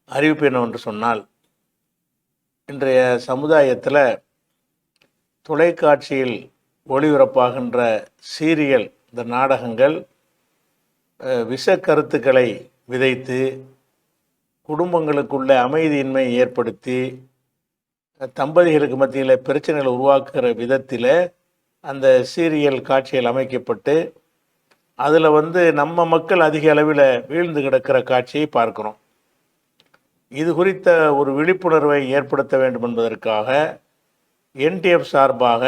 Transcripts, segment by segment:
அறிவிப்பு என்னவென்று சொன்னால், இன்றைய சமுதாயத்தில் தொலைக்காட்சியில் ஒளிபரப்பாகின்ற சீரியல், இந்த நாடகங்கள் விஷ கருத்துக்களை விதைத்து குடும்பங்களுக்குள்ள அமைதியின்மை ஏற்படுத்தி தம்பதிகளுக்கு மத்தியில் பிரச்சனைகளை உருவாக்குகிற விதத்தில் அந்த சீரியல் காட்சிகள் அமைக்கப்பட்டு அதில் நம்ம மக்கள் அதிக அளவில் வீழ்ந்து கிடக்கிற காட்சியை பார்க்குறோம். இது குறித்த ஒரு விழிப்புணர்வை ஏற்படுத்த வேண்டும் என்பதற்காக என்டிஎஃப் சார்பாக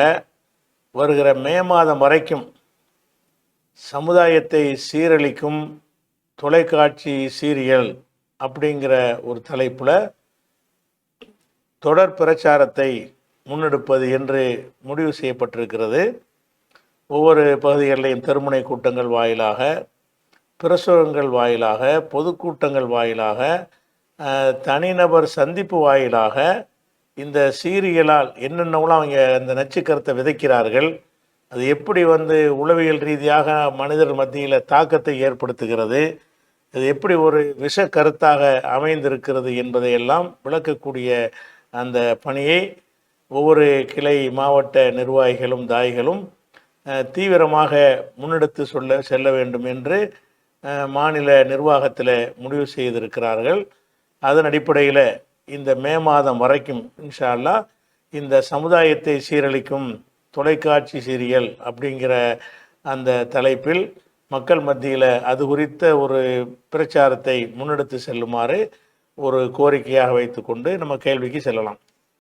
வருகிற மே மாதம் வரைக்கும் சமுதாயத்தை சீரழிக்கும் தொலைக்காட்சி சீரியல் அப்படிங்கிற ஒரு தலைப்பில் தொடர் பிரச்சாரத்தை முன்னெடுப்பது என்று முடிவு செய்யப்பட்டிருக்கிறது. ஒவ்வொரு பகுதிகளிலையும் தெருமுனை கூட்டங்கள் வாயிலாக, பிரசுரங்கள் வாயிலாக, பொதுக்கூட்டங்கள் வாயிலாக, தனிநபர் சந்திப்பு வாயிலாக இந்த சீரியலால் என்னென்னலாம் அவங்க அந்த நச்சுக்கருத்தை விதைக்கிறார்கள், அது எப்படி உளவியல் ரீதியாக மனிதர் மத்தியில் தாக்கத்தை ஏற்படுத்துகிறது, அது எப்படி ஒரு விஷ கருத்தாக அமைந்திருக்கிறது என்பதையெல்லாம் விளக்கக்கூடிய அந்த பணியை ஒவ்வொரு கிளை மாவட்ட நிர்வாகிகளும் தாய்களும் தீவிரமாக முன்னெடுத்து செல்ல வேண்டும் என்று மாநில நிர்வாகத்தில் முடிவு செய்திருக்கிறார்கள். அதன் அடிப்படையில் இந்த மே மாதம் வரைக்கும் இன்ஷா அல்லாஹ் இந்த சமுதாயத்தை சீரழிக்கும் தொலைக்காட்சி சீரியல் அப்படிங்கிற அந்த தலைப்பில் மக்கள் மத்தியில் அது குறித்த ஒரு பிரச்சாரத்தை முன்னெடுத்து செல்லுமாறு ஒரு கோரிக்கையாக வைத்துக்கொண்டு நம்ம கேள்விக்கு செல்லலாம்.